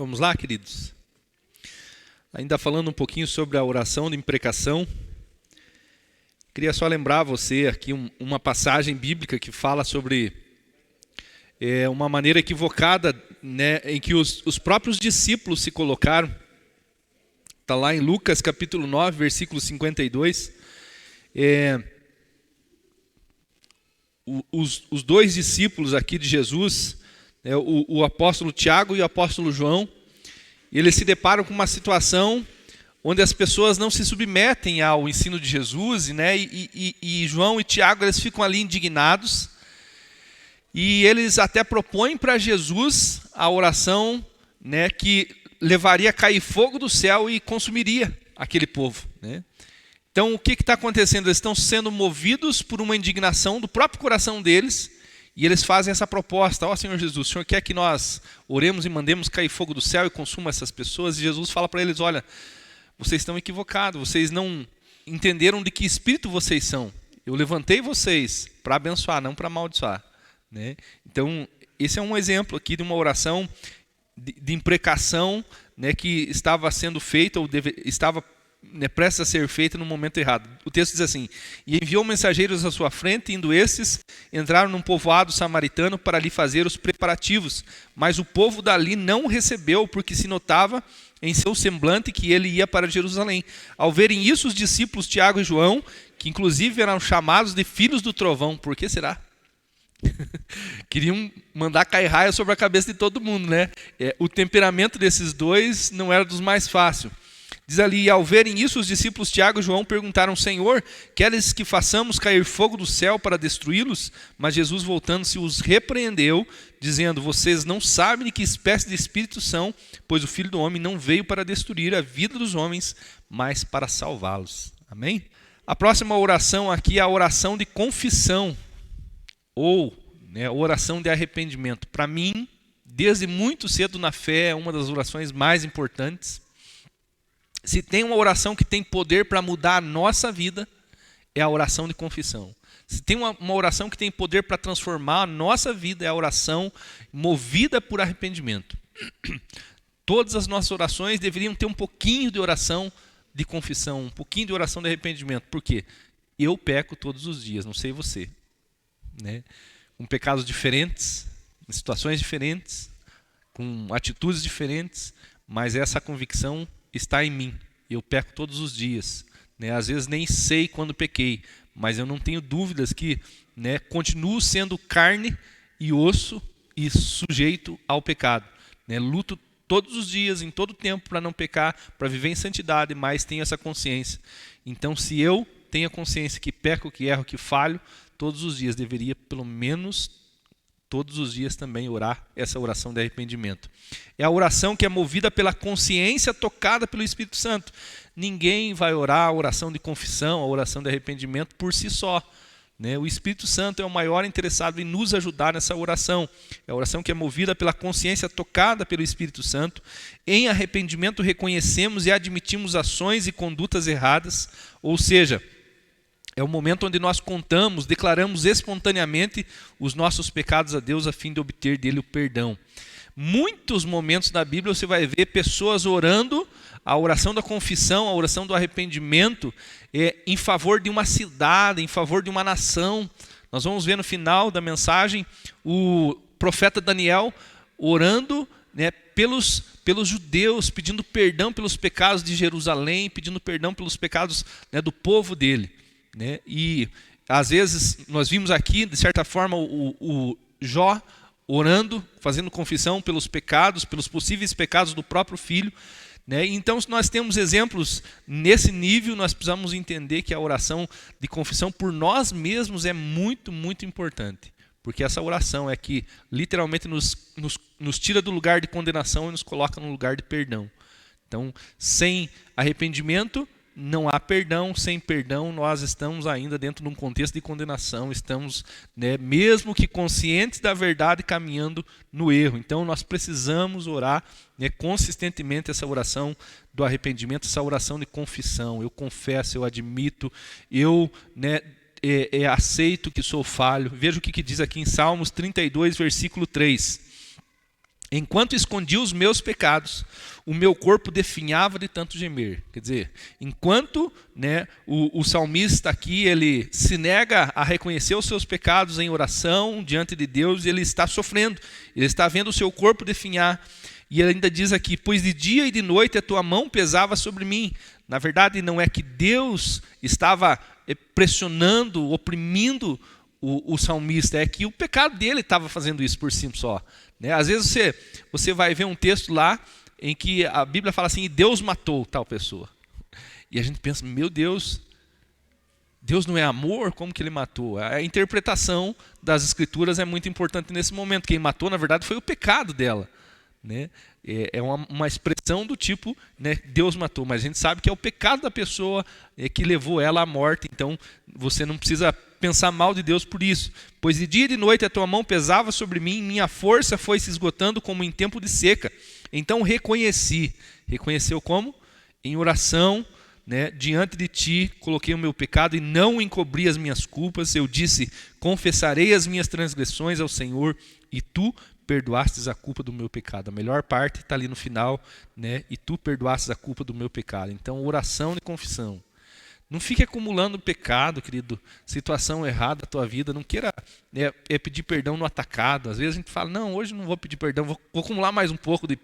Vamos lá, queridos? Ainda falando um pouquinho sobre a oração de imprecação, queria só lembrar você aqui uma passagem bíblica que fala sobre uma maneira equivocada, né, em que os próprios discípulos se colocaram. Está lá em Lucas capítulo 9, versículo 52. Os dois discípulos aqui de Jesus, o apóstolo Tiago e o apóstolo João, eles se deparam com uma situação onde as pessoas não se submetem ao ensino de Jesus, né? E João e Tiago, eles ficam ali indignados, e eles até propõem para Jesus a oração, né, que levaria a cair fogo do céu e consumiria aquele povo, né? Então, o que está acontecendo? Eles estão sendo movidos por uma indignação do próprio coração deles, e eles fazem essa proposta: ó Senhor Jesus, o Senhor quer que nós oremos e mandemos cair fogo do céu e consuma essas pessoas? E Jesus fala para eles: olha, vocês estão equivocados, vocês não entenderam de que espírito vocês são. Eu levantei vocês para abençoar, não para amaldiçoar, né? Então, esse é um exemplo aqui de uma oração de imprecação, né, que estava sendo feita, ou estava prestes a ser feita no momento errado. O texto diz assim: e enviou mensageiros à sua frente, indo estes, entraram num povoado samaritano para lhe fazer os preparativos. Mas o povo dali não o recebeu, porque se notava em seu semblante que ele ia para Jerusalém. Ao verem isso, os discípulos Tiago e João, que inclusive eram chamados de filhos do trovão, por que será? Queriam mandar cair raio sobre a cabeça de todo mundo, né? O temperamento desses dois não era dos mais fáceis. Diz ali: e ao verem isso, os discípulos Tiago e João perguntaram: Senhor, queres que façamos cair fogo do céu para destruí-los? Mas Jesus, voltando-se, os repreendeu, dizendo: vocês não sabem de que espécie de espírito são, pois o Filho do Homem não veio para destruir a vida dos homens, mas para salvá-los. Amém? A próxima oração aqui é a oração de confissão, ou oração de arrependimento. Para mim, desde muito cedo na fé, é uma das orações mais importantes. Se tem uma oração que tem poder para mudar a nossa vida, é a oração de confissão. Se tem uma oração que tem poder para transformar a nossa vida, é a oração movida por arrependimento. Todas as nossas orações deveriam ter um pouquinho de oração de confissão, um pouquinho de oração de arrependimento. Por quê? Eu peco todos os dias, não sei você, né? Com pecados diferentes, em situações diferentes, com atitudes diferentes, mas essa convicção está em mim. Eu peco todos os dias, né? Às vezes nem sei quando pequei, mas eu não tenho dúvidas que, né, continuo sendo carne e osso e sujeito ao pecado, né? Luto todos os dias, em todo tempo, para não pecar, para viver em santidade, mas tenho essa consciência. Então, se eu tenho a consciência que peco, que erro, que falho, todos os dias deveria, pelo menos todos os dias, também orar essa oração de arrependimento. É a oração que é movida pela consciência tocada pelo Espírito Santo. Ninguém vai orar a oração de confissão, a oração de arrependimento por si só, né? O Espírito Santo é o maior interessado em nos ajudar nessa oração. É a oração que é movida pela consciência tocada pelo Espírito Santo. Em arrependimento reconhecemos e admitimos ações e condutas erradas, ou seja, é o momento onde nós contamos, declaramos espontaneamente os nossos pecados a Deus a fim de obter dele o perdão. Muitos momentos da Bíblia você vai ver pessoas orando a oração da confissão, a oração do arrependimento, em favor de uma cidade, em favor de uma nação. Nós vamos ver no final da mensagem o profeta Daniel orando, né, pelos judeus, pedindo perdão pelos pecados de Jerusalém, pedindo perdão pelos pecados, né, do povo dele, né? E às vezes nós vimos aqui, de certa forma, o Jó orando, fazendo confissão pelos pecados, pelos possíveis pecados do próprio filho, né? Então, se nós temos exemplos nesse nível, nós precisamos entender que a oração de confissão por nós mesmos é muito, muito importante, porque essa oração é que literalmente nos tira do lugar de condenação e nos coloca no lugar de perdão. Então, sem arrependimento não há perdão. Sem perdão nós estamos ainda dentro de um contexto de condenação, estamos, né, mesmo que conscientes da verdade, caminhando no erro. Então nós precisamos orar, né, consistentemente essa oração do arrependimento, essa oração de confissão. Eu confesso, eu admito, eu, né, aceito que sou falho. Veja o que diz aqui em Salmos 32, versículo 3. Enquanto escondia os meus pecados, o meu corpo definhava de tanto gemer. Quer dizer, enquanto, né, o salmista aqui, ele se nega a reconhecer os seus pecados em oração diante de Deus, ele está sofrendo, ele está vendo o seu corpo definhar. E ele ainda diz aqui, pois de dia e de noite a tua mão pesava sobre mim. Na verdade, não é que Deus estava pressionando, oprimindo o salmista, é que o pecado dele estava fazendo isso por si só. Né? Às vezes você vai ver um texto lá em que a Bíblia fala assim, Deus matou tal pessoa. E a gente pensa, meu Deus, Deus não é amor? Como que ele matou? A interpretação das Escrituras é muito importante nesse momento. Quem matou, na verdade, foi o pecado dela. Né? É uma expressão do tipo, né, Deus matou, mas a gente sabe que é o pecado da pessoa que levou ela à morte. Então você não precisa pensar mal de Deus por isso. Pois de dia e de noite a tua mão pesava sobre mim, minha força foi se esgotando como em tempo de seca. Então reconheceu como? Em oração, né, diante de ti coloquei o meu pecado e não encobri as minhas culpas. Eu disse, confessarei as minhas transgressões ao Senhor e tu perdoastes a culpa do meu pecado. A melhor parte está ali no final, né? E tu perdoastes a culpa do meu pecado. Então, oração e confissão. Não fique acumulando pecado, querido, situação errada da tua vida. Não queira pedir perdão no atacado. Às vezes a gente fala, não, hoje não vou pedir perdão, vou acumular mais um pouco de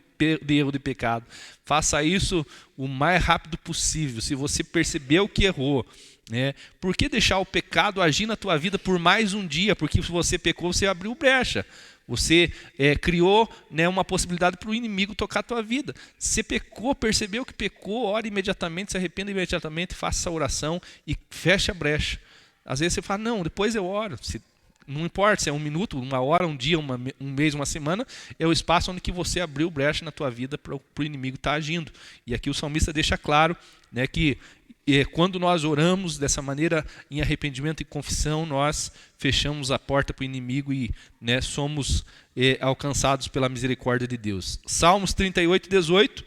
erro de pecado. Faça isso o mais rápido possível. Se você percebeu que errou, né? Por que deixar o pecado agir na tua vida por mais um dia? Porque se você pecou, você abriu brecha. Você criou, né, uma possibilidade para o inimigo tocar a tua vida. Você pecou, percebeu que pecou, ore imediatamente, se arrependa imediatamente, faça essa oração e feche a brecha. Às vezes você fala, não, depois eu oro. Não importa se é 1 minuto, 1 hora, 1 dia, um mês, 1 semana, é o espaço onde que você abriu brecha na tua vida para o inimigo estar agindo. E aqui o salmista deixa claro, né, que quando nós oramos dessa maneira em arrependimento e confissão, nós fechamos a porta para o inimigo e, né, somos alcançados pela misericórdia de Deus. Salmos 38, 18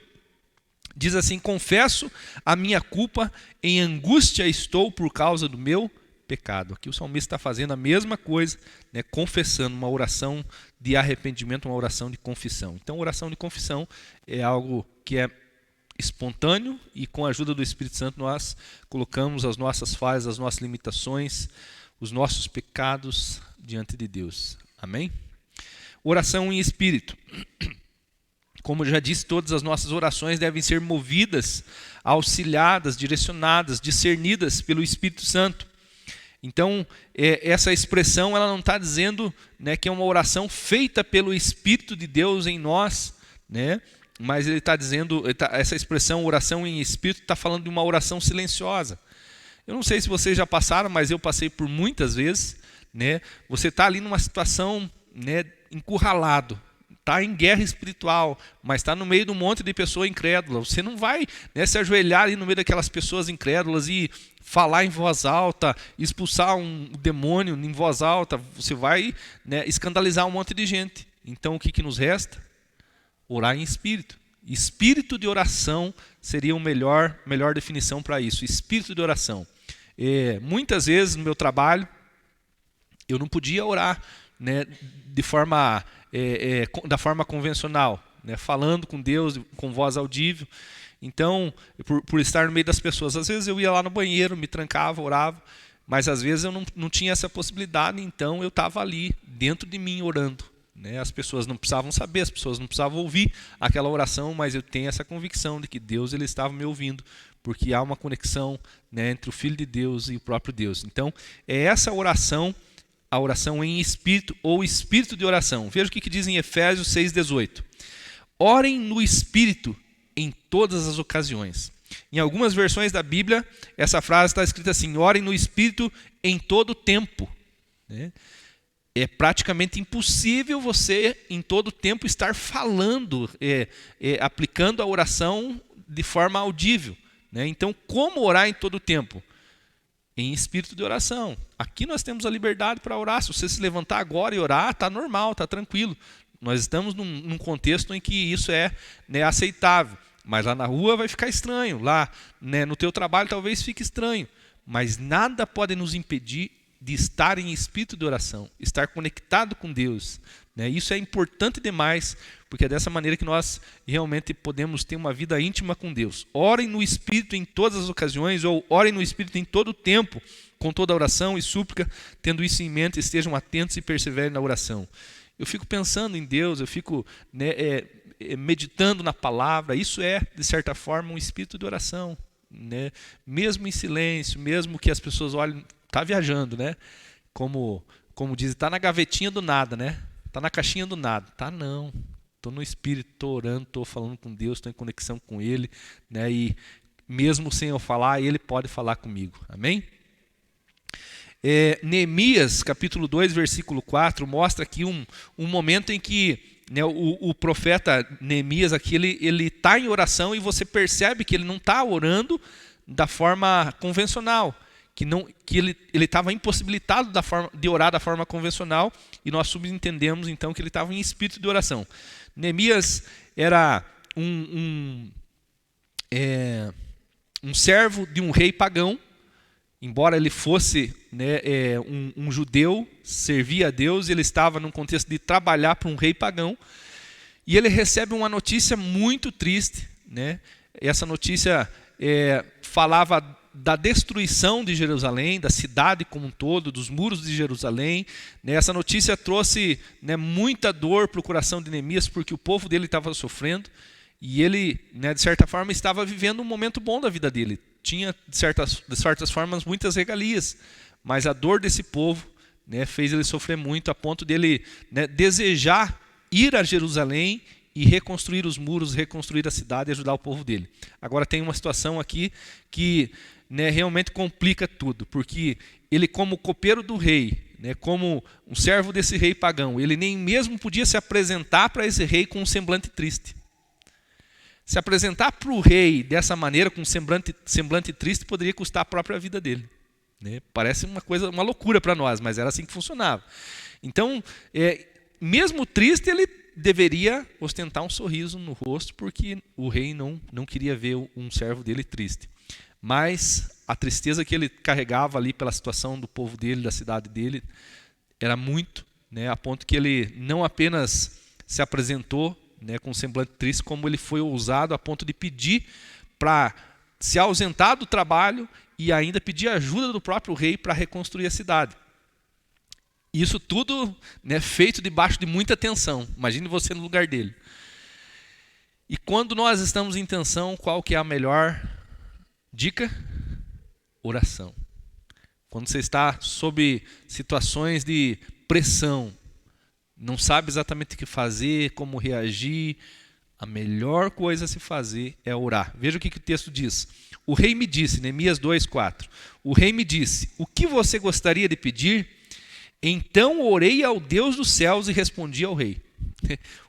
diz assim, confesso a minha culpa, em angústia estou por causa do meu pecado. Aqui o salmista está fazendo a mesma coisa, né, confessando, uma oração de arrependimento, uma oração de confissão. Então, oração de confissão é algo que é espontâneo e com a ajuda do Espírito Santo nós colocamos as nossas falhas, as nossas limitações, os nossos pecados diante de Deus. Amém? Oração em espírito. Como eu já disse, todas as nossas orações devem ser movidas, auxiliadas, direcionadas, discernidas pelo Espírito Santo. Então, essa expressão ela não está dizendo, né, que é uma oração feita pelo Espírito de Deus em nós, né? Mas ele está dizendo, essa expressão oração em espírito está falando de uma oração silenciosa. Eu não sei se vocês já passaram, mas eu passei por muitas vezes, né? Você está ali numa situação, né, encurralado, está em guerra espiritual, mas está no meio de um monte de pessoa incrédula. Você não vai, né, se ajoelhar ali no meio daquelas pessoas incrédulas e falar em voz alta, expulsar um demônio em voz alta. Você vai, né, escandalizar um monte de gente. Então o que nos resta? Orar em espírito. Espírito de oração seria a melhor definição para isso. Espírito de oração. Muitas vezes no meu trabalho, eu não podia orar, né, da forma convencional, né, falando com Deus, com voz audível. Então, por estar no meio das pessoas, às vezes eu ia lá no banheiro, me trancava, orava, mas às vezes eu não tinha essa possibilidade, então eu estava ali, dentro de mim, orando. As pessoas não precisavam saber, as pessoas não precisavam ouvir aquela oração, mas eu tenho essa convicção de que Deus ele estava me ouvindo, porque há uma conexão, né, entre o Filho de Deus e o próprio Deus. Então, é essa oração, a oração em espírito ou espírito de oração. Veja o que diz em Efésios 6,18. Orem no espírito em todas as ocasiões. Em algumas versões da Bíblia, essa frase está escrita assim, orem no espírito em todo tempo, né? É praticamente impossível você, em todo tempo, estar falando, aplicando a oração de forma audível, né? Então, como orar em todo tempo? Em espírito de oração. Aqui nós temos a liberdade para orar. Se você se levantar agora e orar, está normal, está tranquilo. Nós estamos num contexto em que isso é, né, aceitável. Mas lá na rua vai ficar estranho. Lá, né, no teu trabalho talvez fique estranho. Mas nada pode nos impedir de estar em espírito de oração, estar conectado com Deus, né? Isso é importante demais, porque é dessa maneira que nós realmente podemos ter uma vida íntima com Deus. Orem no Espírito em todas as ocasiões, ou orem no Espírito em todo o tempo, com toda oração e súplica, tendo isso em mente, estejam atentos e perseverem na oração. Eu fico pensando em Deus, eu fico meditando na palavra. Isso é, de certa forma, um espírito de oração, né? Mesmo em silêncio, mesmo que as pessoas olhem, está viajando, né? Como diz, está na gavetinha do nada, né? Está na caixinha do nada. Tá, não. Estou no Espírito, estou orando, estou falando com Deus, estou em conexão com Ele, né? E mesmo sem eu falar, Ele pode falar comigo. Amém? Neemias, capítulo 2, versículo 4, mostra aqui um momento em que, né, o profeta Neemias aqui, ele está em oração, e você percebe que ele não está orando da forma convencional, que ele estava impossibilitado de orar da forma convencional, e nós subentendemos então que ele estava em espírito de oração. Neemias era um servo de um rei pagão, embora ele fosse, né, um judeu, servia a Deus, ele estava num contexto de trabalhar para um rei pagão, e ele recebe uma notícia muito triste, né? Essa notícia falava da destruição de Jerusalém, da cidade como um todo, dos muros de Jerusalém, né? Essa notícia trouxe, né, muita dor para o coração de Neemias, porque o povo dele estava sofrendo, e ele, né, de certa forma, estava vivendo um momento bom da vida dele. Tinha, de certas formas, muitas regalias, mas a dor desse povo, né, fez ele sofrer muito, a ponto dele, né, desejar ir a Jerusalém e reconstruir os muros, reconstruir a cidade e ajudar o povo dele. Agora tem uma situação aqui que, né, realmente complica tudo, porque ele, como copeiro do rei, né, como um servo desse rei pagão, ele nem mesmo podia se apresentar para esse rei com um semblante triste. Se apresentar para o rei dessa maneira, com um semblante triste, poderia custar a própria vida dele, né? Parece uma loucura para nós, mas era assim que funcionava. Então, mesmo triste, ele deveria ostentar um sorriso no rosto, porque o rei não queria ver um servo dele triste. Mas a tristeza que ele carregava ali pela situação do povo dele, da cidade dele, era muito, né, a ponto que ele não apenas se apresentou, né, com um semblante triste, como ele foi ousado a ponto de pedir para se ausentar do trabalho e ainda pedir ajuda do próprio rei para reconstruir a cidade. Isso tudo, né, feito debaixo de muita tensão. Imagine você no lugar dele. E quando nós estamos em tensão, qual que é a melhor dica? Oração. Quando você está sob situações de pressão, não sabe exatamente o que fazer, como reagir, a melhor coisa a se fazer é orar. Veja o que o texto diz. O rei me disse, Neemias 2:4, o rei me disse, o que você gostaria de pedir? Então orei ao Deus dos céus e respondi ao rei.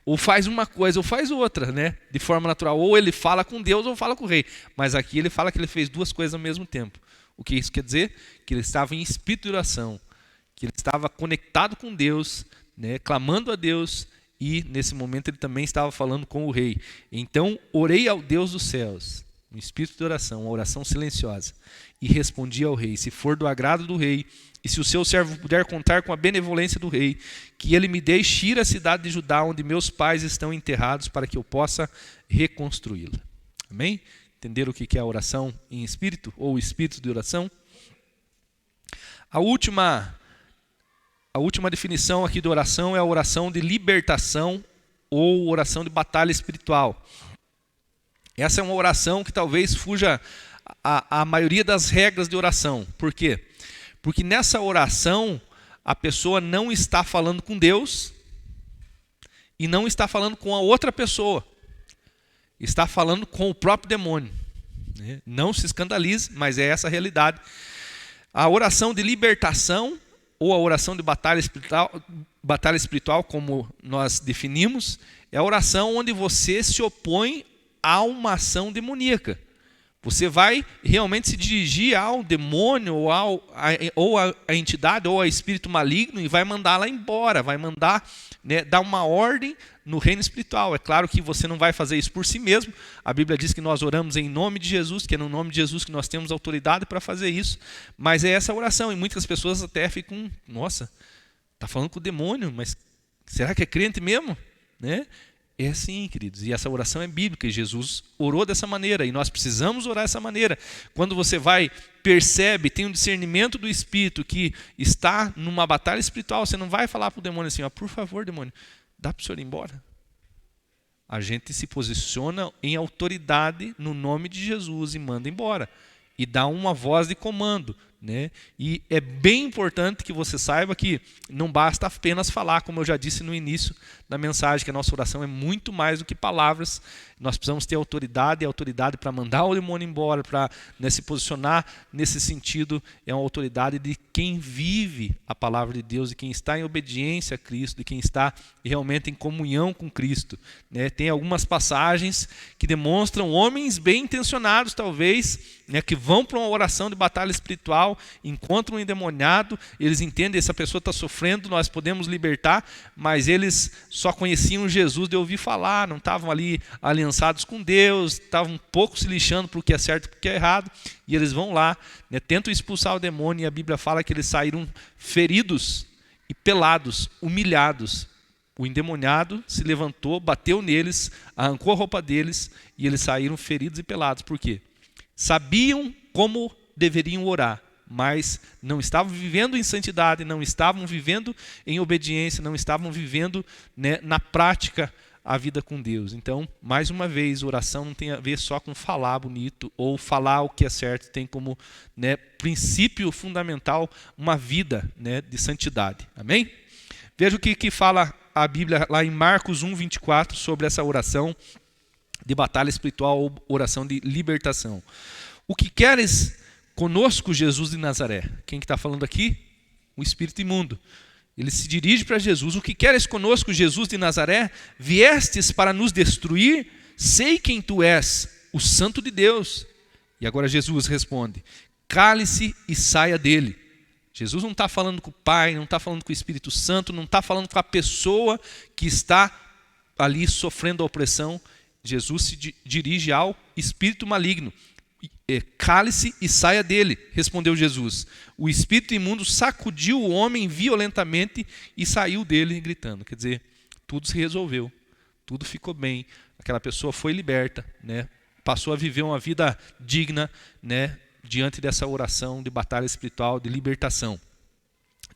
Ou faz uma coisa ou faz outra, né? De forma natural. Ou ele fala com Deus ou fala com o rei. Mas aqui ele fala que ele fez duas coisas ao mesmo tempo. O que isso quer dizer? Que ele estava em espírito de oração, que ele estava conectado com Deus, né, clamando a Deus, e nesse momento ele também estava falando com o rei. Então orei ao Deus dos céus, um espírito de oração, uma oração silenciosa, e respondi ao rei, se for do agrado do rei, e se o seu servo puder contar com a benevolência do rei, que ele me deixe ir à cidade de Judá, onde meus pais estão enterrados, para que eu possa reconstruí-la. Amém? Entenderam o que é a oração em espírito, ou espírito de oração? A última definição aqui de oração é a oração de libertação ou oração de batalha espiritual. Essa é uma oração que talvez fuja a maioria das regras de oração. Por quê? Porque nessa oração a pessoa não está falando com Deus e não está falando com a outra pessoa. Está falando com o próprio demônio. Não se escandalize, mas é essa a realidade. A oração de libertação ou a oração de batalha espiritual, como nós definimos, é a oração onde você se opõe a uma ação demoníaca. Você vai realmente se dirigir ao demônio, ou a entidade, ou ao espírito maligno, e vai mandá-la embora, vai mandar, né, dar uma ordem no reino espiritual. É claro que você não vai fazer isso por si mesmo. A Bíblia diz que nós oramos em nome de Jesus, que é no nome de Jesus que nós temos autoridade para fazer isso. Mas é essa oração, e muitas pessoas até ficam, nossa, está falando com o demônio, mas será que é crente mesmo? Né? É sim, queridos, e essa oração é bíblica, e Jesus orou dessa maneira, e nós precisamos orar dessa maneira. Quando você percebe, tem um discernimento do Espírito que está numa batalha espiritual, você não vai falar para o demônio assim, por favor, demônio, dá para o senhor ir embora. A gente se posiciona em autoridade no nome de Jesus e manda embora. E dá uma voz de comando, né? E é bem importante que você saiba que não basta apenas falar, como eu já disse no início da mensagem, que a nossa oração é muito mais do que palavras. Nós precisamos ter autoridade, e a autoridade para mandar o demônio embora, para se posicionar nesse sentido, é uma autoridade de quem vive a palavra de Deus, de quem está em obediência a Cristo, de quem está realmente em comunhão com Cristo, né? Tem algumas passagens que demonstram homens bem intencionados, talvez, né, que vão para uma oração de batalha espiritual, encontram um endemoniado, eles entendem que essa pessoa está sofrendo, nós podemos libertar, mas eles só conheciam Jesus de ouvir falar, não estavam ali aliançados com Deus, estavam um pouco se lixando para o que é certo e para o que é errado, e eles vão lá, né, tentam expulsar o demônio, e a Bíblia fala que eles saíram feridos e pelados, humilhados. O endemoniado se levantou, bateu neles, arrancou a roupa deles, e eles saíram feridos e pelados. Por quê? Sabiam como deveriam orar, mas não estavam vivendo em santidade, não estavam vivendo em obediência, não estavam vivendo, né, na prática a vida com Deus. Então, mais uma vez, oração não tem a ver só com falar bonito ou falar o que é certo, tem como, né, princípio fundamental uma vida, né, de santidade. Amém? Veja o que fala a Bíblia lá em Marcos 1:24 sobre essa oração de batalha espiritual ou oração de libertação. O que queres conosco, Jesus de Nazaré? Quem que está falando aqui? O espírito imundo. Ele se dirige para Jesus. O que queres conosco, Jesus de Nazaré? Viestes para nos destruir? Sei quem tu és, o Santo de Deus. E agora Jesus responde, cale-se e saia dele. Jesus não está falando com o Pai, não está falando com o Espírito Santo, não está falando com a pessoa que está ali sofrendo a opressão. Jesus se dirige ao espírito maligno. Cale-se e saia dele, respondeu Jesus. O espírito imundo sacudiu o homem violentamente e saiu dele gritando. Quer dizer, tudo se resolveu, tudo ficou bem. Aquela pessoa foi liberta, né? Passou a viver uma vida digna, né, diante dessa oração de batalha espiritual, de libertação.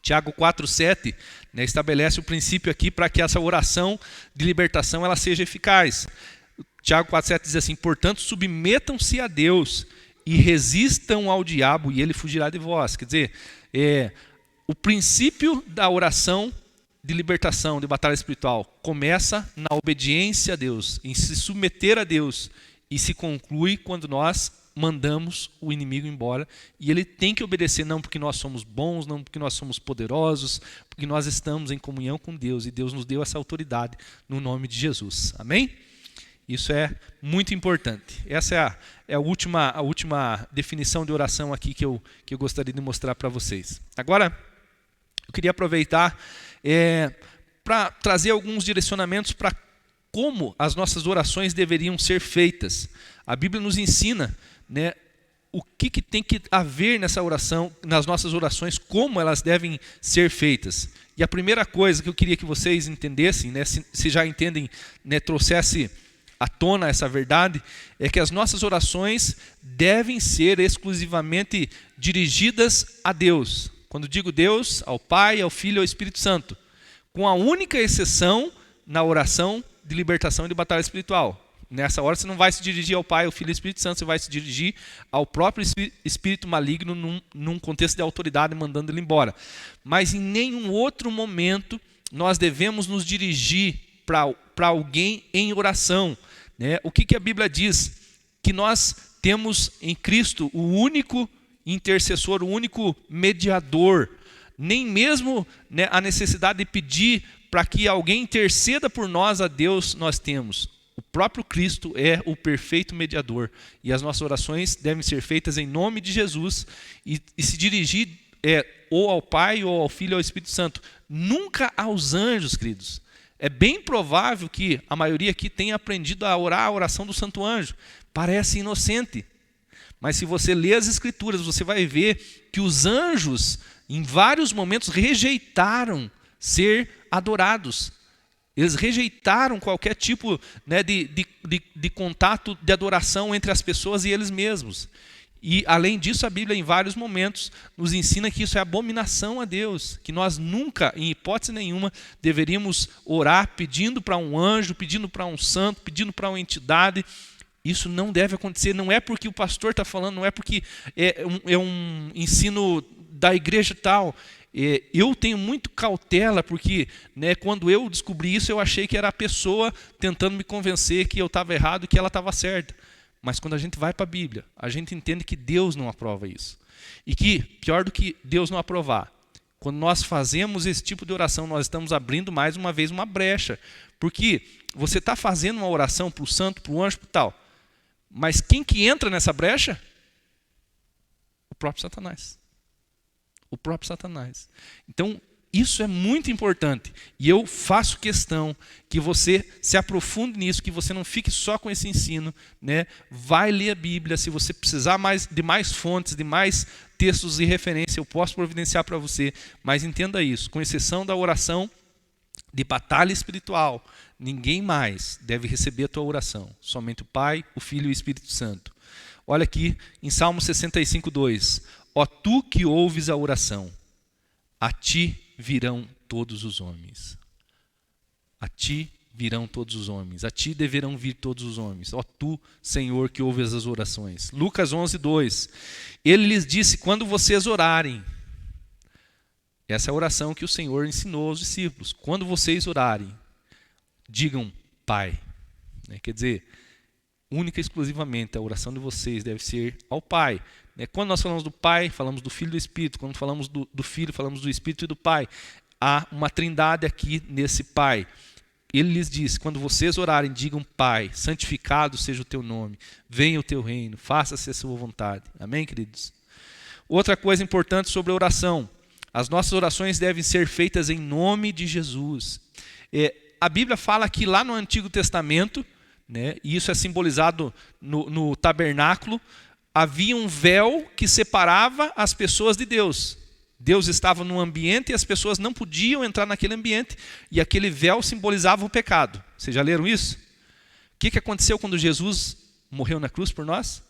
Tiago 4:7, né, estabelece o princípio aqui para que essa oração de libertação ela seja eficaz. Tiago 4:7 diz assim, portanto, submetam-se a Deus e resistam ao diabo e ele fugirá de vós. Quer dizer, o princípio da oração de libertação, de batalha espiritual, começa na obediência a Deus, em se submeter a Deus, e se conclui quando nós mandamos o inimigo embora, e ele tem que obedecer não porque nós somos bons, não porque nós somos poderosos, porque nós estamos em comunhão com Deus, e Deus nos deu essa autoridade no nome de Jesus. Amém? Isso é muito importante. Essa é a última definição de oração aqui que eu gostaria de mostrar para vocês. Agora, eu queria aproveitar para trazer alguns direcionamentos para como as nossas orações deveriam ser feitas. A Bíblia nos ensina, né, o que tem que haver nessa oração, nas nossas orações, como elas devem ser feitas. E a primeira coisa que eu queria que vocês entendessem, né, se já entendem, né, trouxesse à tona essa verdade, é que as nossas orações devem ser exclusivamente dirigidas a Deus. Quando digo Deus, ao Pai, ao Filho e ao Espírito Santo. Com a única exceção na oração de libertação e de batalha espiritual. Nessa hora você não vai se dirigir ao Pai, ao Filho e ao Espírito Santo, você vai se dirigir ao próprio espírito maligno num contexto de autoridade, mandando ele embora. Mas em nenhum outro momento nós devemos nos dirigir para alguém em oração, né? O que a Bíblia diz? Que nós temos em Cristo o único intercessor, o único mediador. Nem mesmo, né, a necessidade de pedir para que alguém interceda por nós a Deus nós temos. O próprio Cristo é o perfeito mediador. E as nossas orações devem ser feitas em nome de Jesus e se dirigir ou ao Pai, ou ao Filho, ou ao Espírito Santo. Nunca aos anjos, queridos. É bem provável que a maioria aqui tenha aprendido a orar a oração do Santo Anjo. Parece inocente. Mas se você ler as Escrituras, você vai ver que os anjos, em vários momentos, rejeitaram ser adorados. Eles rejeitaram qualquer tipo, né, de contato, de adoração entre as pessoas e eles mesmos. E, além disso, a Bíblia, em vários momentos, nos ensina que isso é abominação a Deus, que nós nunca, em hipótese nenhuma, deveríamos orar pedindo para um anjo, pedindo para um santo, pedindo para uma entidade. Isso não deve acontecer. Não é porque o pastor está falando, não é porque é um ensino da igreja tal. Eu tenho muito cautela, porque, né, quando eu descobri isso, eu achei que era a pessoa tentando me convencer que eu estava errado e que ela estava certa. Mas quando a gente vai para a Bíblia, a gente entende que Deus não aprova isso. E que, pior do que Deus não aprovar, quando nós fazemos esse tipo de oração, nós estamos abrindo mais uma vez uma brecha. Porque você está fazendo uma oração para o santo, para o anjo, para o tal. Mas quem que entra nessa brecha? O próprio Satanás. O próprio Satanás. Então, isso é muito importante. E eu faço questão que você se aprofunde nisso, que você não fique só com esse ensino, né? Vai ler a Bíblia. Se você precisar de mais fontes, de mais textos de referência, eu posso providenciar para você. Mas entenda isso, com exceção da oração de batalha espiritual, ninguém mais deve receber a tua oração. Somente o Pai, o Filho e o Espírito Santo. Olha aqui em Salmo 65:2. Ó tu que ouves a oração, a ti virão todos os homens. A ti virão todos os homens. A ti deverão vir todos os homens. Ó tu, Senhor, que ouves as orações. Lucas 11:2. Ele lhes disse, quando vocês orarem. Essa é a oração que o Senhor ensinou aos discípulos. Quando vocês orarem, digam Pai. Quer dizer, única e exclusivamente a oração de vocês deve ser ao Pai. Quando nós falamos do Pai, falamos do Filho e do Espírito. Quando falamos do Filho, falamos do Espírito e do Pai. Há uma trindade aqui nesse Pai. Ele lhes disse, quando vocês orarem, digam Pai, santificado seja o teu nome, venha o teu reino, faça-se a sua vontade. Amém, queridos? Outra coisa importante sobre a oração. As nossas orações devem ser feitas em nome de Jesus. A Bíblia fala que lá no Antigo Testamento, né, e isso é simbolizado no tabernáculo, havia um véu que separava as pessoas de Deus. Deus estava num ambiente e as pessoas não podiam entrar naquele ambiente. E aquele véu simbolizava o pecado. Vocês já leram isso? O que aconteceu quando Jesus morreu na cruz por nós?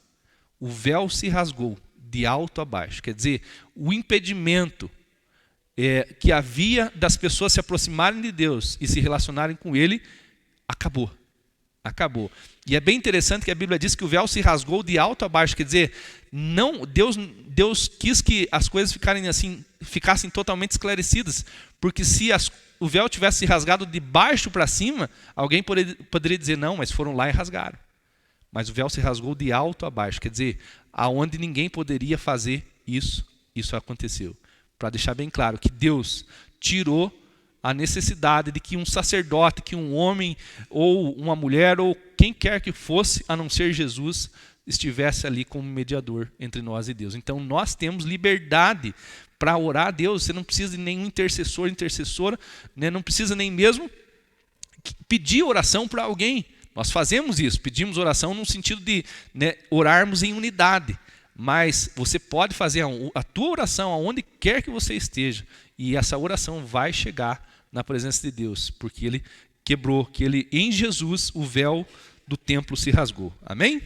O véu se rasgou de alto a baixo. Quer dizer, o impedimento que havia das pessoas se aproximarem de Deus e se relacionarem com Ele, acabou. Acabou. E é bem interessante que a Bíblia diz que o véu se rasgou de alto a baixo. Quer dizer, não, Deus quis que as coisas ficassem totalmente esclarecidas. Porque se o véu tivesse se rasgado de baixo para cima, alguém poderia dizer, não, mas foram lá e rasgaram. Mas o véu se rasgou de alto a baixo. Quer dizer, aonde ninguém poderia fazer isso aconteceu. Para deixar bem claro que Deus tirou a necessidade de que um sacerdote, que um homem ou uma mulher ou quem quer que fosse, a não ser Jesus, estivesse ali como mediador entre nós e Deus. Então nós temos liberdade para orar a Deus. Você não precisa de nenhum intercessor, intercessora, né? Não precisa nem mesmo pedir oração para alguém. Nós fazemos isso, pedimos oração no sentido de, né, orarmos em unidade. Mas você pode fazer a tua oração aonde quer que você esteja. E essa oração vai chegar na presença de Deus. Porque Ele quebrou, que Ele, em Jesus, o véu do templo se rasgou. Amém?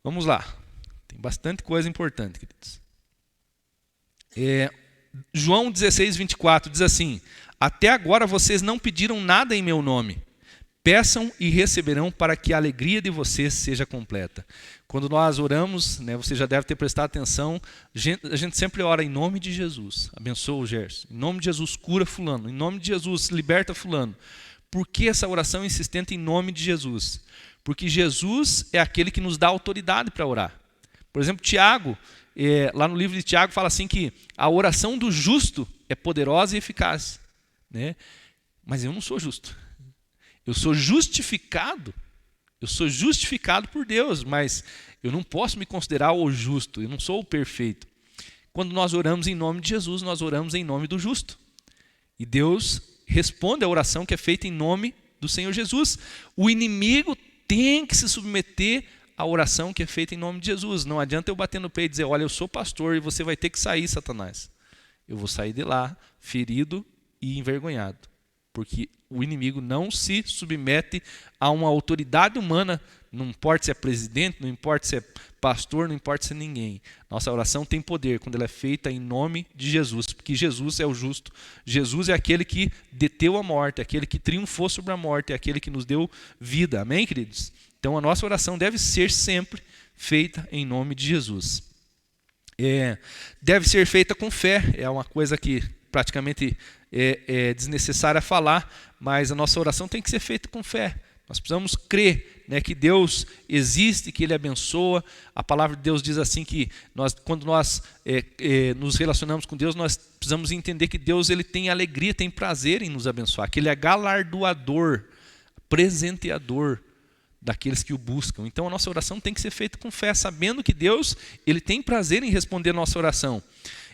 Vamos lá. Tem bastante coisa importante, queridos. João 16:24 diz assim: até agora vocês não pediram nada em meu nome. Peçam e receberão para que a alegria de vocês seja completa. Quando nós oramos, né, você já deve ter prestado atenção, a gente sempre ora em nome de Jesus. Abençoa o Gerson. Em nome de Jesus, cura fulano. Em nome de Jesus, liberta fulano. Por que essa oração insistente em nome de Jesus? Porque Jesus é aquele que nos dá autoridade para orar. Por exemplo, Tiago, lá no livro de Tiago, fala assim que a oração do justo é poderosa e eficaz. Né? Mas eu não sou justo. Eu sou justificado por Deus, mas eu não posso me considerar o justo, eu não sou o perfeito. Quando nós oramos em nome de Jesus, nós oramos em nome do justo. E Deus responde à oração que é feita em nome do Senhor Jesus. O inimigo tem que se submeter à oração que é feita em nome de Jesus. Não adianta eu bater no peito e dizer, olha, eu sou pastor e você vai ter que sair, Satanás. Eu vou sair de lá ferido e envergonhado. Porque O inimigo não se submete a uma autoridade humana, não importa se é presidente, não importa se é pastor, não importa se é ninguém. Nossa oração tem poder quando ela é feita em nome de Jesus, porque Jesus é o justo. Jesus é aquele que deteu a morte, aquele que triunfou sobre a morte, é aquele que nos deu vida. Amém, queridos? Então a nossa oração deve ser sempre feita em nome de Jesus. Deve ser feita com fé, é uma coisa que praticamente é desnecessária falar, mas a nossa oração tem que ser feita com fé. Nós precisamos crer, né, que Deus existe, que Ele abençoa. A palavra de Deus diz assim que quando nós nos relacionamos com Deus, nós precisamos entender que Deus ele tem alegria, tem prazer em nos abençoar, que Ele é galardoador, presenteador daqueles que o buscam. Então a nossa oração tem que ser feita com fé, sabendo que Deus ele tem prazer em responder a nossa oração.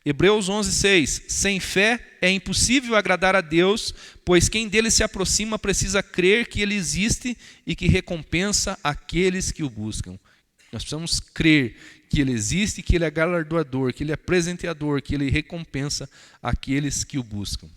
Hebreus 11:6, sem fé é impossível agradar a Deus, pois quem dele se aproxima precisa crer que ele existe e que recompensa aqueles que o buscam. Nós precisamos crer que ele existe, que ele é galardoador, que ele é presenteador, que ele recompensa aqueles que o buscam.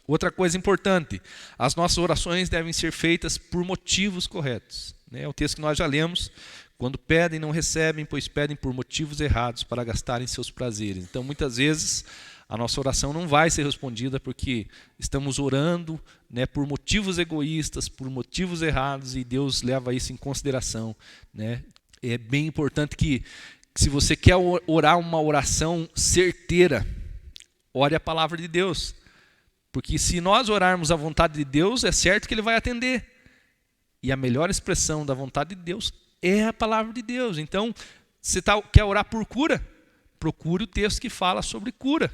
Outra coisa importante, as nossas orações devem ser feitas por motivos corretos. É o texto que nós já lemos. Quando pedem, não recebem, pois pedem por motivos errados para gastarem seus prazeres. Então, muitas vezes, a nossa oração não vai ser respondida porque estamos orando, né, por motivos egoístas, por motivos errados, e Deus leva isso em consideração. Né? É bem importante que, se você quer orar uma oração certeira, ore a palavra de Deus. Porque se nós orarmos a vontade de Deus, é certo que Ele vai atender. E a melhor expressão da vontade de Deus é a palavra de Deus. Então, você quer orar por cura? Procure o texto que fala sobre cura.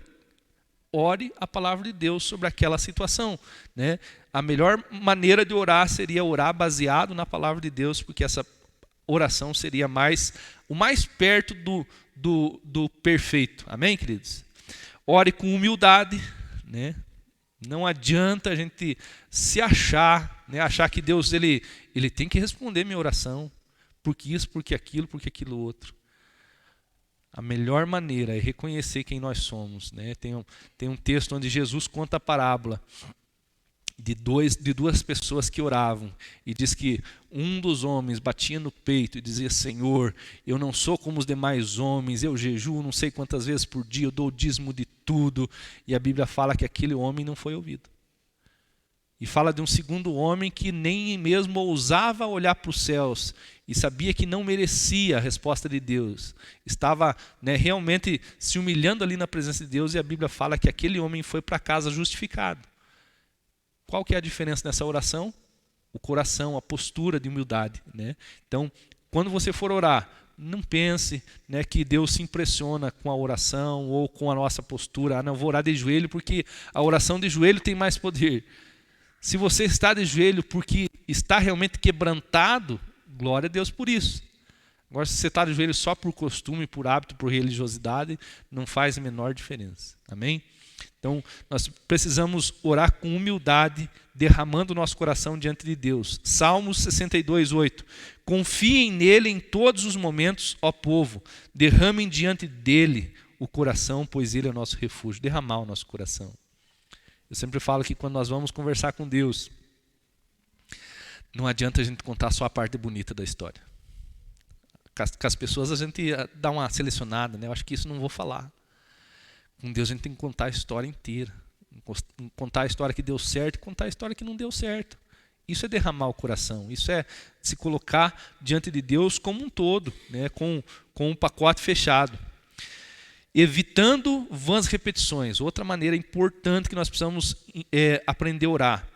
Ore a palavra de Deus sobre aquela situação. Né? A melhor maneira de orar seria orar baseado na palavra de Deus, porque essa oração seria o mais perto do perfeito. Amém, queridos? Ore com humildade. Né? Não adianta a gente se achar, né? Achar que Deus ele tem que responder minha oração. Porque isso, porque aquilo outro. A melhor maneira é reconhecer quem nós somos. Né? Tem um texto onde Jesus conta a parábola de duas pessoas que oravam. E diz que um dos homens batia no peito e dizia: Senhor, eu não sou como os demais homens, eu jejuo não sei quantas vezes por dia, eu dou o dízimo de tudo. E a Bíblia fala que aquele homem não foi ouvido. E fala de um segundo homem que nem mesmo ousava olhar para os céus e sabia que não merecia a resposta de Deus. Estava, né, realmente se humilhando ali na presença de Deus, e a Bíblia fala que aquele homem foi para casa justificado. Qual que é a diferença nessa oração? O coração, a postura de humildade. Né? Então, quando você for orar, não pense, né, que Deus se impressiona com a oração ou com a nossa postura. Não, vou orar de joelho porque a oração de joelho tem mais poder. Se você está de joelho porque está realmente quebrantado, glória a Deus por isso. Agora, se você está de joelho só por costume, por hábito, por religiosidade, não faz a menor diferença. Amém? Então, nós precisamos orar com humildade, derramando o nosso coração diante de Deus. Salmos 62:8. Confiem nele em todos os momentos, ó povo. Derramem diante dele o coração, pois ele é o nosso refúgio. Derramar o nosso coração. Eu sempre falo que quando nós vamos conversar com Deus, não adianta a gente contar só a parte bonita da história. Com as pessoas a gente dá uma selecionada, né? Eu acho que isso não vou falar. Com Deus a gente tem que contar a história inteira. Contar a história que deu certo e contar a história que não deu certo. Isso é derramar o coração. Isso é se colocar diante de Deus como um todo, né? Com um pacote fechado. Evitando vãs repetições. Outra maneira importante que nós precisamos aprender a orar.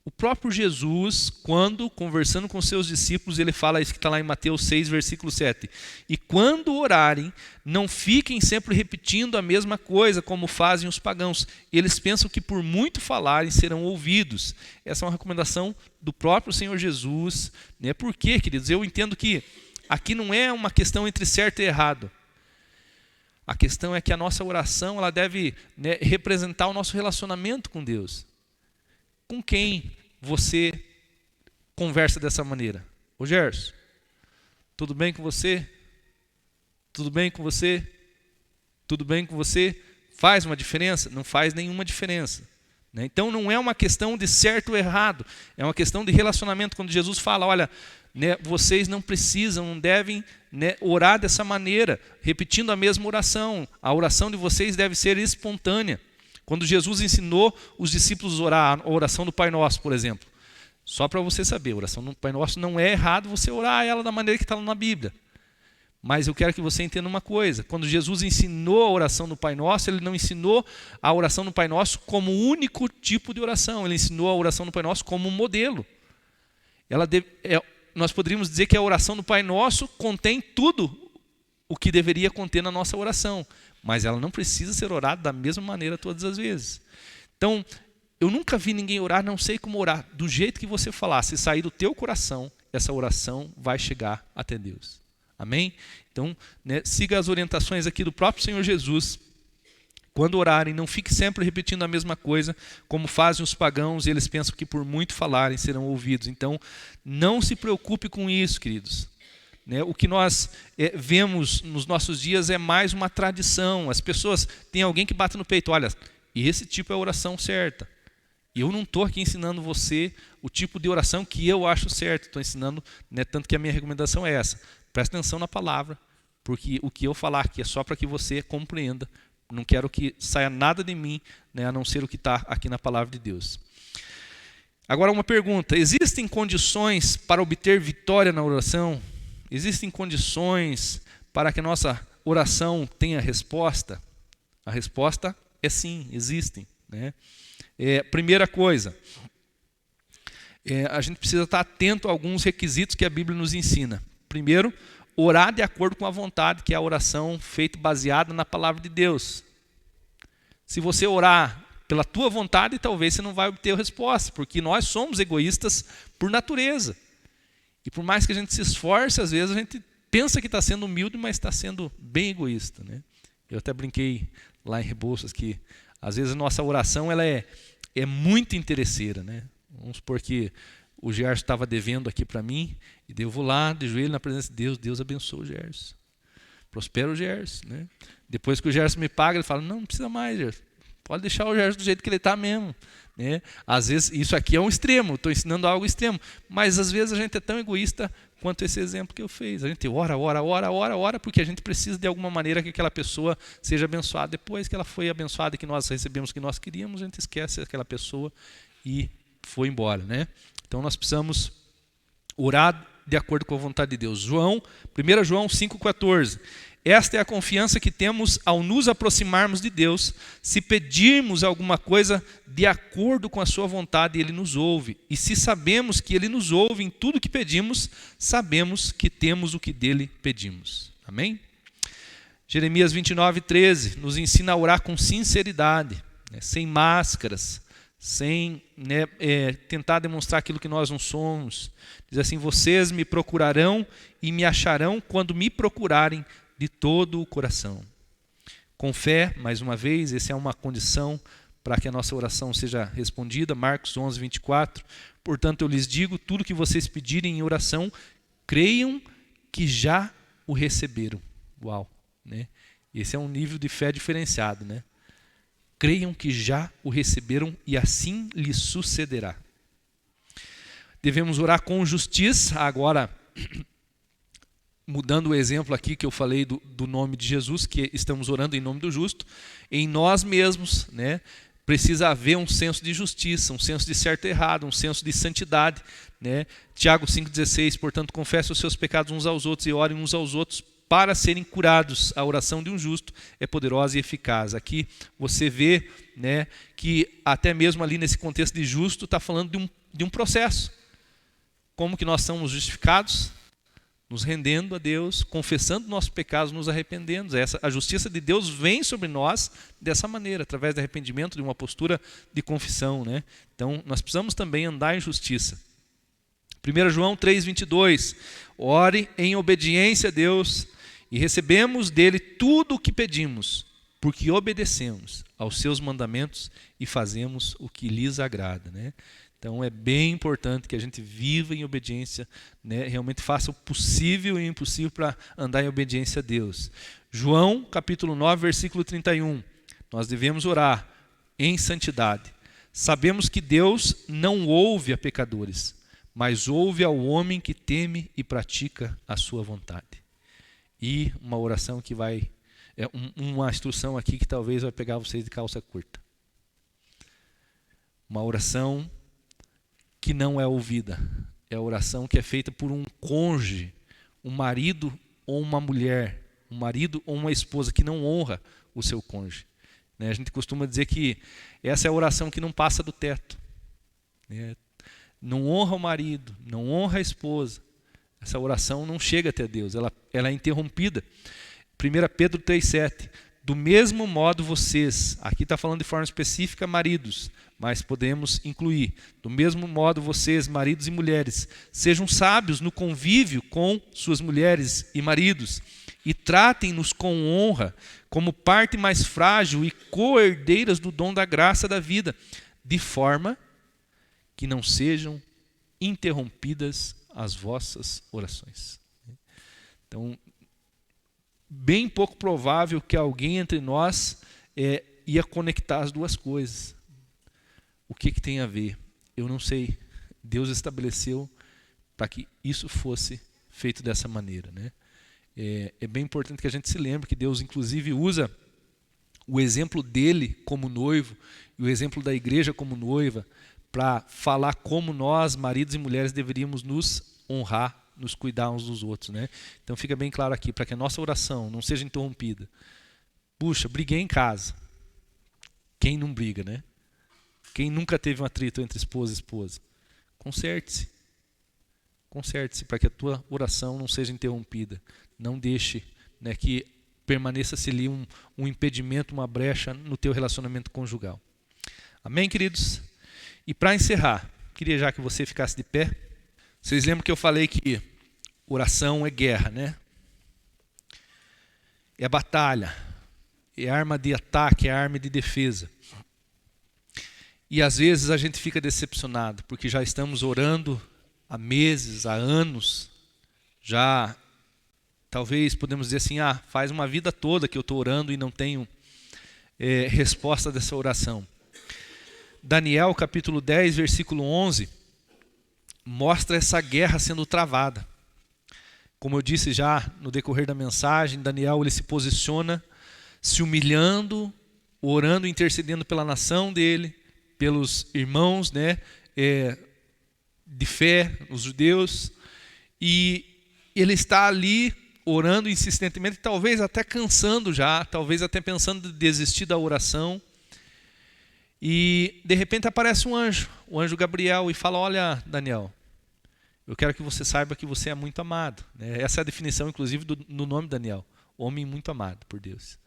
O próprio Jesus, quando conversando com seus discípulos, ele fala isso que está lá em Mateus 6, versículo 7. E quando orarem, não fiquem sempre repetindo a mesma coisa, como fazem os pagãos. Eles pensam que por muito falarem serão ouvidos. Essa é uma recomendação do próprio Senhor Jesus. Né? Por quê, queridos? Eu entendo que aqui não é uma questão entre certo e errado. A questão é que a nossa oração ela deve, né, representar o nosso relacionamento com Deus. Com quem você conversa dessa maneira? Ô Gerson, tudo bem com você? Tudo bem com você? Tudo bem com você? Faz uma diferença? Não faz nenhuma diferença. né? Então não é uma questão de certo ou errado, é uma questão de relacionamento. Quando Jesus fala, olha, né, vocês não precisam, não devem, né, orar dessa maneira, repetindo a mesma oração. A oração de vocês deve ser espontânea. Quando Jesus ensinou os discípulos a orar, a oração do Pai Nosso, por exemplo, só para você saber, a oração do Pai Nosso não é errado você orar ela da maneira que está na Bíblia. Mas eu quero que você entenda uma coisa. Quando Jesus ensinou a oração do Pai Nosso, Ele não ensinou a oração do Pai Nosso como único tipo de oração. Ele ensinou a oração do Pai Nosso como um modelo. Nós poderíamos dizer que a oração do Pai Nosso contém tudo o que deveria conter na nossa oração. Mas ela não precisa ser orada da mesma maneira todas as vezes. Então, eu nunca vi ninguém orar, não sei como orar. Do jeito que você falar, se sair do teu coração, essa oração vai chegar até Deus. Amém? Então, né, siga as orientações aqui do próprio Senhor Jesus. Quando orarem, não fique sempre repetindo a mesma coisa, como fazem os pagãos, e eles pensam que por muito falarem serão ouvidos. Então, não se preocupe com isso, queridos. Né, o que nós vemos nos nossos dias é mais uma tradição. As pessoas, tem alguém que bate no peito, olha, esse tipo é a oração certa. E eu não estou aqui ensinando você o tipo de oração que eu acho certo. Estou ensinando, né, tanto que a minha recomendação é essa. Presta atenção na palavra, porque o que eu falar aqui é só para que você compreenda. Não quero que saia nada de mim, né, a não ser o que está aqui na palavra de Deus. Agora uma pergunta. Existem condições para obter vitória na oração? Existem condições para que a nossa oração tenha resposta? A resposta é sim, existem, né? Primeira coisa, a gente precisa estar atento a alguns requisitos que a Bíblia nos ensina. Primeiro, orar de acordo com a vontade, que é a oração feita baseada na palavra de Deus. Se você orar pela tua vontade, talvez você não vai obter resposta, porque nós somos egoístas por natureza. E por mais que a gente se esforce, às vezes a gente pensa que está sendo humilde, mas está sendo bem egoísta, né? Eu até brinquei lá em Rebouças que às vezes a nossa oração ela é muito interesseira, né? Vamos supor que o Gerson estava devendo aqui para mim, e daí eu vou lá, de joelho na presença de Deus, Deus abençoa o Gerson. Prospera o Gerson, né? Depois que o Gerson me paga, ele fala, não precisa mais, Gerson. Pode deixar o Gerson do jeito que ele está mesmo. Né? Às vezes, isso aqui é um extremo, estou ensinando algo extremo, mas às vezes a gente é tão egoísta quanto esse exemplo que eu fiz. A gente ora, porque a gente precisa de alguma maneira que aquela pessoa seja abençoada. Depois que ela foi abençoada e que nós recebemos o que nós queríamos, a gente esquece aquela pessoa e foi embora. Né? Então nós precisamos orar de acordo com a vontade de Deus. 1 João 5,14. Esta é a confiança que temos ao nos aproximarmos de Deus. Se pedirmos alguma coisa de acordo com a sua vontade, Ele nos ouve. E se sabemos que Ele nos ouve em tudo que pedimos, sabemos que temos o que dele pedimos. Amém? Jeremias 29,13 nos ensina a orar com sinceridade, né, sem máscaras, sem tentar demonstrar aquilo que nós não somos. Diz assim, vocês me procurarão e me acharão quando me procurarem de todo o coração. Com fé, mais uma vez, essa é uma condição para que a nossa oração seja respondida. Marcos 11, 24. Portanto, eu lhes digo, tudo que vocês pedirem em oração, creiam que já o receberam. Uau! Né? Esse é um nível de fé diferenciado. Né? Creiam que já o receberam e assim lhes sucederá. Devemos orar com justiça. Agora, mudando o exemplo aqui que eu falei do nome de Jesus, que estamos orando em nome do justo, em nós mesmos, né, precisa haver um senso de justiça, um senso de certo e errado, um senso de santidade. Né? Tiago 5,16, portanto, confessem os seus pecados uns aos outros e orem uns aos outros para serem curados. A oração de um justo é poderosa e eficaz. Aqui você vê, né, que até mesmo ali nesse contexto de justo está falando de um processo. Como que nós somos justificados? Nos rendendo a Deus, confessando nossos pecados, nos arrependendo. A justiça de Deus vem sobre nós dessa maneira, através do arrependimento, de uma postura de confissão. Né? Então, nós precisamos também andar em justiça. 1 João 3,22. Ore em obediência a Deus e recebemos dele tudo o que pedimos, porque obedecemos aos seus mandamentos e fazemos o que lhes agrada. Né? Então é bem importante que a gente viva em obediência, né? Realmente faça o possível e o impossível para andar em obediência a Deus. João capítulo 9, versículo 31. Nós devemos orar em santidade. Sabemos que Deus não ouve a pecadores, mas ouve ao homem que teme e pratica a sua vontade. E uma oração que vai, uma instrução aqui que talvez vai pegar vocês de calça curta. Uma oração que não é ouvida. É a oração que é feita por um cônjuge, um marido ou uma mulher, um marido ou uma esposa que não honra o seu cônjuge. A gente costuma dizer que essa é a oração que não passa do teto. Não honra o marido, não honra a esposa. Essa oração não chega até Deus, ela é interrompida. 1 Pedro 3,7. Do mesmo modo vocês, aqui está falando de forma específica maridos, mas podemos incluir. Do mesmo modo vocês, maridos e mulheres, sejam sábios no convívio com suas mulheres e maridos, e tratem-nos com honra, como parte mais frágil e co-herdeiras do dom da graça da vida, de forma que não sejam interrompidas as vossas orações. Então, bem pouco provável que alguém entre nós ia conectar as duas coisas. O que tem a ver? Eu não sei. Deus estabeleceu para que isso fosse feito dessa maneira, né? É bem importante que a gente se lembre que Deus inclusive usa o exemplo dele como noivo e o exemplo da igreja como noiva para falar como nós, maridos e mulheres, deveríamos nos honrar, nos cuidar uns dos outros, né? Então fica bem claro aqui, para que a nossa oração não seja interrompida. Puxa, briguei em casa. Quem não briga, né? Quem nunca teve um atrito entre esposa e esposa? Conserte-se. Conserte-se para que a tua oração não seja interrompida. Não deixe, né, que permaneça-se ali um impedimento, uma brecha no teu relacionamento conjugal. Amém, queridos? E para encerrar, queria já que você ficasse de pé. Vocês lembram que eu falei que oração é guerra, né? É batalha, é arma de ataque, é arma de defesa. E às vezes a gente fica decepcionado, porque já estamos orando há meses, há anos, já talvez podemos dizer assim, faz uma vida toda que eu estou orando e não tenho resposta dessa oração. Daniel capítulo 10, versículo 11, mostra essa guerra sendo travada. Como eu disse já no decorrer da mensagem, Daniel ele se posiciona se humilhando, orando, intercedendo pela nação dele, pelos irmãos, né, de fé, os judeus, e ele está ali orando insistentemente, talvez até cansando já, talvez até pensando em desistir da oração, e de repente aparece um anjo, o anjo Gabriel, e fala: olha, Daniel, eu quero que você saiba que você é muito amado. Essa é a definição, inclusive, do nome Daniel, homem muito amado por Deus.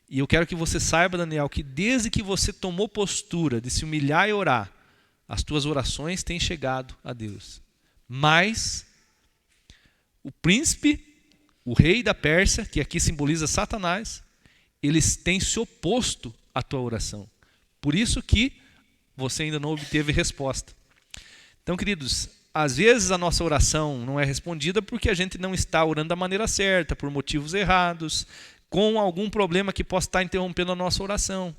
E eu quero que você saiba, Daniel, que desde que você tomou postura de se humilhar e orar, as tuas orações têm chegado a Deus. Mas o príncipe, o rei da Pérsia, que aqui simboliza Satanás, eles têm se oposto à tua oração. Por isso que você ainda não obteve resposta. Então, queridos, às vezes a nossa oração não é respondida porque a gente não está orando da maneira certa, por motivos errados, com algum problema que possa estar interrompendo a nossa oração.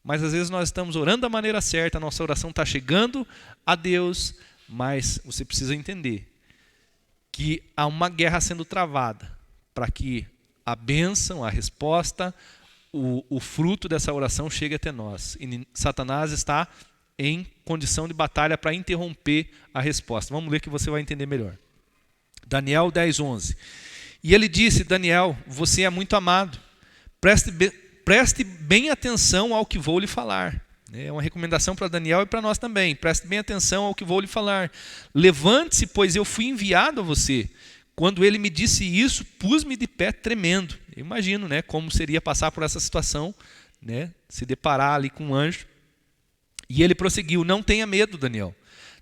Mas às vezes nós estamos orando da maneira certa, a nossa oração está chegando a Deus, mas você precisa entender que há uma guerra sendo travada para que a bênção, a resposta, o fruto dessa oração chegue até nós. E Satanás está em condição de batalha para interromper a resposta. Vamos ler que você vai entender melhor. Daniel 10, 11. E ele disse: Daniel, você é muito amado. Preste bem atenção ao que vou lhe falar. É uma recomendação para Daniel e para nós também. Preste bem atenção ao que vou lhe falar. Levante-se, pois eu fui enviado a você. Quando ele me disse isso, pus-me de pé tremendo. Eu imagino, né, como seria passar por essa situação, né, se deparar ali com um anjo. E ele prosseguiu: não tenha medo, Daniel.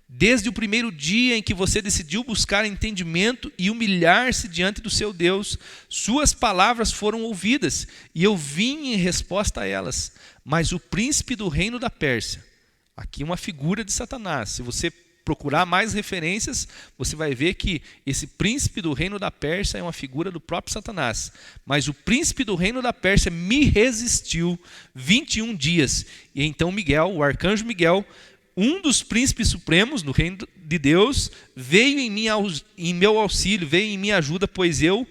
Desde o primeiro dia em que você decidiu buscar entendimento e humilhar-se diante do seu Deus, suas palavras foram ouvidas, e eu vim em resposta a elas. Mas o príncipe do reino da Pérsia, aqui uma figura de Satanás, se você procurar mais referências, você vai ver que esse príncipe do reino da Pérsia é uma figura do próprio Satanás. Mas o príncipe do reino da Pérsia me resistiu 21 dias. E então Miguel, o arcanjo Miguel, um dos príncipes supremos no reino de Deus, veio em meu auxílio, veio em minha ajuda, pois eu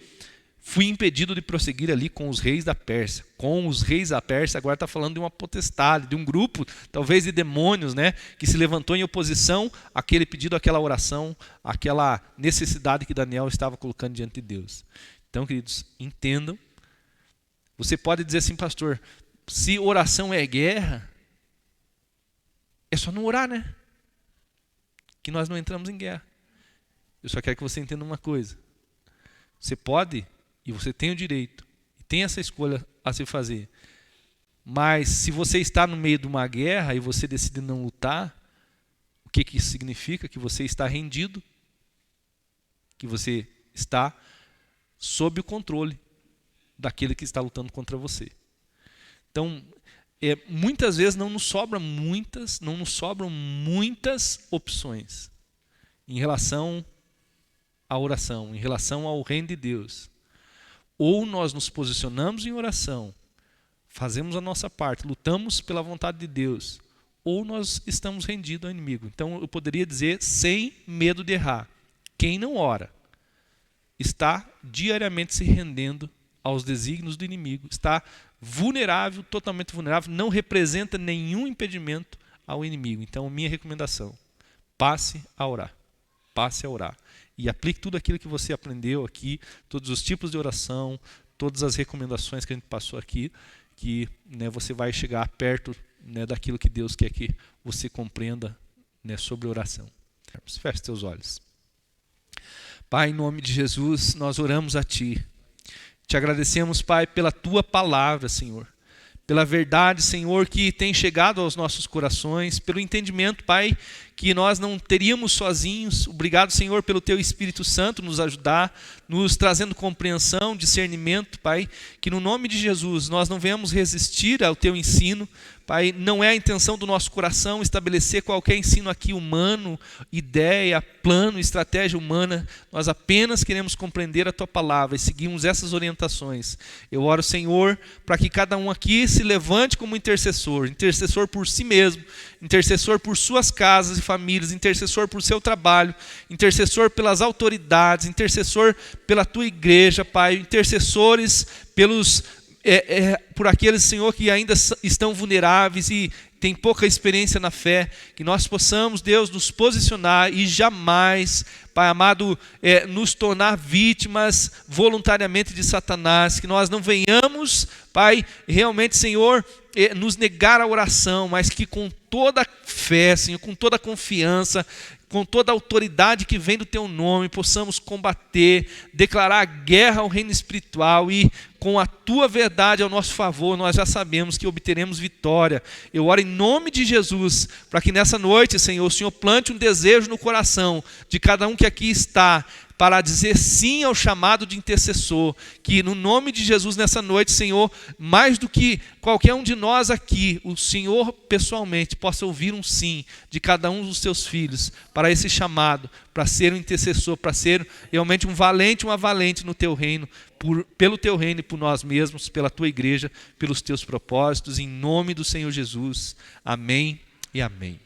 fui impedido de prosseguir ali com os reis da Pérsia. Com os reis da Pérsia, agora está falando de uma potestade, de um grupo, talvez de demônios, né, que se levantou em oposição àquele pedido, àquela oração, àquela necessidade que Daniel estava colocando diante de Deus. Então, queridos, entendam. Você pode dizer assim, pastor, se oração é guerra, é só não orar, né? Que nós não entramos em guerra. Eu só quero que você entenda uma coisa. Você pode, e você tem o direito, e tem essa escolha a se fazer. Mas se você está no meio de uma guerra e você decide não lutar, o que isso significa? Que você está rendido, que você está sob o controle daquele que está lutando contra você. Então, muitas vezes não nos sobram muitas opções em relação à oração, em relação ao reino de Deus. Ou nós nos posicionamos em oração, fazemos a nossa parte, lutamos pela vontade de Deus, ou nós estamos rendidos ao inimigo. Então eu poderia dizer, sem medo de errar, quem não ora está diariamente se rendendo aos desígnios do inimigo, está vulnerável, totalmente vulnerável, não representa nenhum impedimento ao inimigo. Então minha recomendação, passe a orar. Passe a orar. E aplique tudo aquilo que você aprendeu aqui, todos os tipos de oração, todas as recomendações que a gente passou aqui, que, né, você vai chegar perto, né, daquilo que Deus quer que você compreenda, né, sobre oração. Feche seus olhos. Pai, em nome de Jesus, nós oramos a Ti. Te agradecemos, Pai, pela Tua palavra, Senhor. Pela verdade, Senhor, que tem chegado aos nossos corações, pelo entendimento, Pai, que nós não teríamos sozinhos. Obrigado, Senhor, pelo Teu Espírito Santo nos ajudar, nos trazendo compreensão, discernimento, Pai, que no nome de Jesus nós não venhamos resistir ao Teu ensino. Pai, não é a intenção do nosso coração estabelecer qualquer ensino aqui humano, ideia, plano, estratégia humana. Nós apenas queremos compreender a Tua palavra e seguimos essas orientações. Eu oro, Senhor, para que cada um aqui se levante como intercessor, intercessor por si mesmo, intercessor por suas casas e famílias, intercessor por seu trabalho, intercessor pelas autoridades, intercessor pela Tua igreja, Pai, intercessores por aqueles, Senhor, que ainda estão vulneráveis e têm pouca experiência na fé, que nós possamos, Deus, nos posicionar e jamais, Pai amado, nos tornar vítimas voluntariamente de Satanás, que nós não venhamos, Pai, realmente, Senhor, nos negar a oração, mas que com toda a fé, Senhor, com toda a confiança, com toda a autoridade que vem do Teu nome, possamos combater, declarar a guerra ao reino espiritual e com a Tua verdade ao nosso favor, nós já sabemos que obteremos vitória. Eu oro em nome de Jesus, para que nessa noite, Senhor, o Senhor plante um desejo no coração de cada um que aqui está, para dizer sim ao chamado de intercessor, que no nome de Jesus nessa noite, Senhor, mais do que qualquer um de nós aqui, o Senhor pessoalmente possa ouvir um sim de cada um dos Seus filhos, para esse chamado, para ser um intercessor, para ser realmente um valente, uma valente no Teu reino, pelo Teu reino e por nós mesmos, pela Tua igreja, pelos Teus propósitos, em nome do Senhor Jesus. Amém e amém.